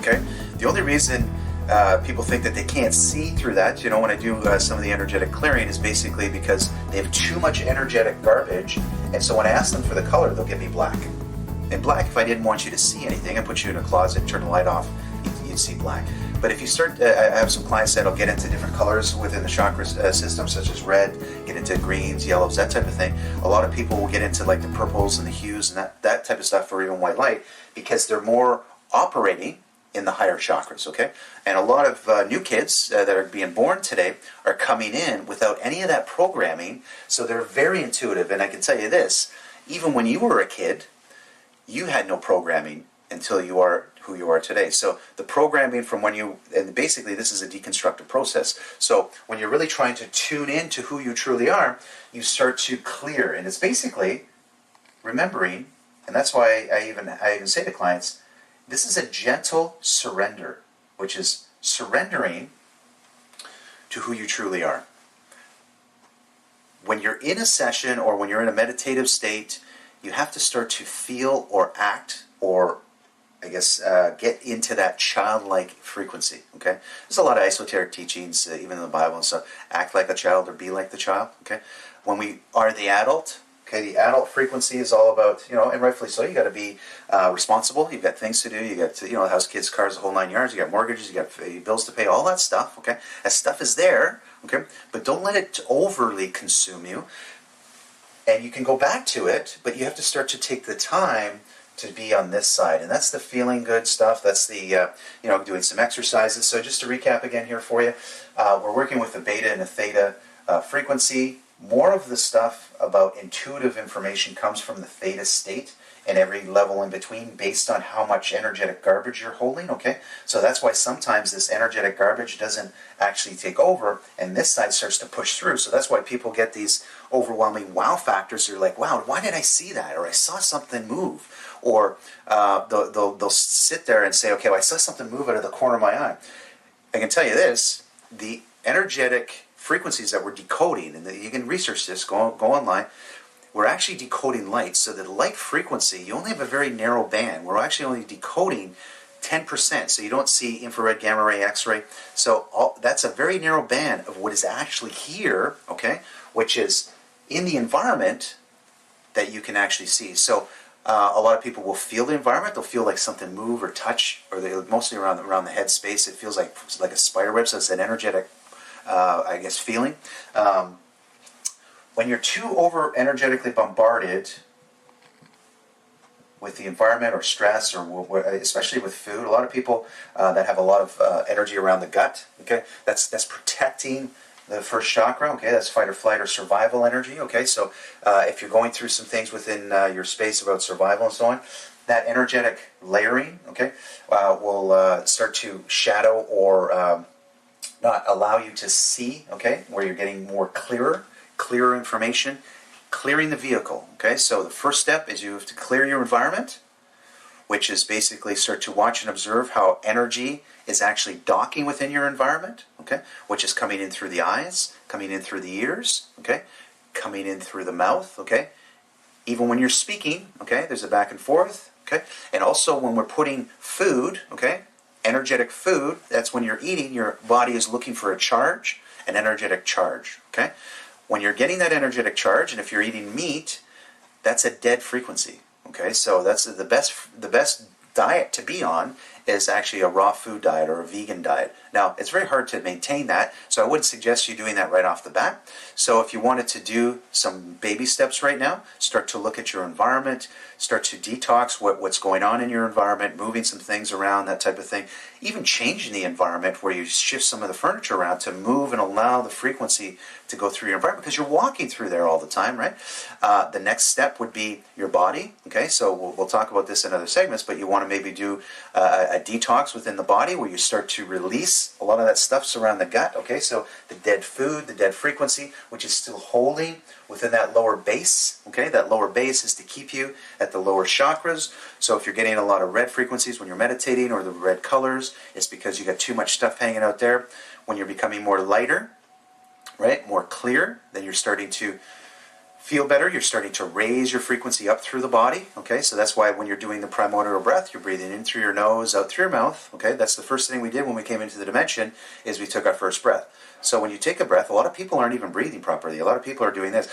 okay? The only reason people think that they can't see through that, you know, when I do some of the energetic clearing, is basically because they have too much energetic garbage, and so when I ask them for the color, they'll give me black. And black, if I didn't want you to see anything, I put you in a closet, turn the light off, you'd see black. But if you start, I have some clients that'll get into different colors within the chakra system, such as red, get into greens, yellows, that type of thing. A lot of people will get into like the purples and the hues and that type of stuff, or even white light, because they're more operating in the higher chakras, okay? And a lot of new kids that are being born today are coming in without any of that programming, so they're very intuitive. And I can tell you this, even when you were a kid, you had no programming until you are who you are today. So the programming from when you, and basically this is a deconstructive process. So when you're really trying to tune in to who you truly are, you start to clear. And it's basically remembering, and that's why I even say to clients, this is a gentle surrender, which is surrendering to who you truly are. When you're in a session or when you're in a meditative state, you have to start to feel or act or, I guess, get into that childlike frequency, okay? There's a lot of esoteric teachings, even in the Bible and stuff, act like a child or be like the child, okay? When we are the adult, okay, the adult frequency is all about, you know, and rightfully so, you got to be responsible, you've got things to do, you got to, you know, house, kids, cars, the whole 9 yards, you got mortgages, you got bills to pay, all that stuff, okay? That stuff is there, okay? But don't let it overly consume you. And you can go back to it, but you have to start to take the time to be on this side. And that's the feeling good stuff. That's the, you know, doing some exercises. So just to recap again here for you, we're working with the beta and the theta frequency. More of the stuff about intuitive information comes from the theta state and every level in between based on how much energetic garbage you're holding, okay? So that's why sometimes this energetic garbage doesn't actually take over and this side starts to push through. So that's why people get these overwhelming wow factors. They're like, wow, why did I see that? Or I saw something move. Or they'll sit there and say, okay, well, I saw something move out of the corner of my eye. I can tell you this, the energetic frequencies that we're decoding, and you can research this, go online, we're actually decoding light. So the light frequency, you only have a very narrow band. We're actually only decoding 10%. So you don't see infrared, gamma ray, X-ray. So that's a very narrow band of what is actually here, okay, which is in the environment that you can actually see. So a lot of people will feel the environment. They'll feel like something move or touch, or they mostly around the head space. It feels like a spider web, so it's an energetic, I guess, feeling. When you're too over-energetically bombarded with the environment or stress, or especially with food, a lot of people that have a lot of energy around the gut, okay, that's protecting the first chakra, okay, that's fight or flight or survival energy, okay, so if you're going through some things within your space about survival and so on, that energetic layering, okay, will start to shadow or not allow you to see, okay, where you're getting more clearer information, clearing the vehicle, okay, so the first step is you have to clear your environment, which is basically start to watch and observe how energy is actually docking within your environment, okay, which is coming in through the eyes, coming in through the ears, okay, coming in through the mouth, okay, even when you're speaking, okay, there's a back and forth, okay, and also when we're putting food, okay, energetic food, that's when you're eating, your body is looking for a charge, an energetic charge, okay, when you're getting that energetic charge, and if you're eating meat, that's a dead frequency, okay, so that's the best diet to be on is actually a raw food diet or a vegan diet. Now, it's very hard to maintain that, so I wouldn't suggest you doing that right off the bat. So if you wanted to do some baby steps right now, start to look at your environment, start to detox what's going on in your environment, moving some things around, that type of thing. Even changing the environment where you shift some of the furniture around to move and allow the frequency to go through your environment because you're walking through there all the time, right? The next step would be your body, okay? So we'll talk about this in other segments, but you want to maybe do a detox within the body where you start to release a lot of that stuff's around the gut, okay? So the dead food, the dead frequency, which is still holding within that lower base, okay? That lower base is to keep you at the lower chakras. So if you're getting a lot of red frequencies when you're meditating or the red colors, it's because you got too much stuff hanging out there. When you're becoming more lighter, right, more clear, then you're starting to feel better. You're starting to raise your frequency up through the body. Okay, so that's why when you're doing the primordial breath, you're breathing in through your nose, out through your mouth. Okay, that's the first thing we did when we came into the dimension, is we took our first breath. So when you take a breath, a lot of people aren't even breathing properly. A lot of people are doing this,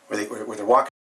where they're walking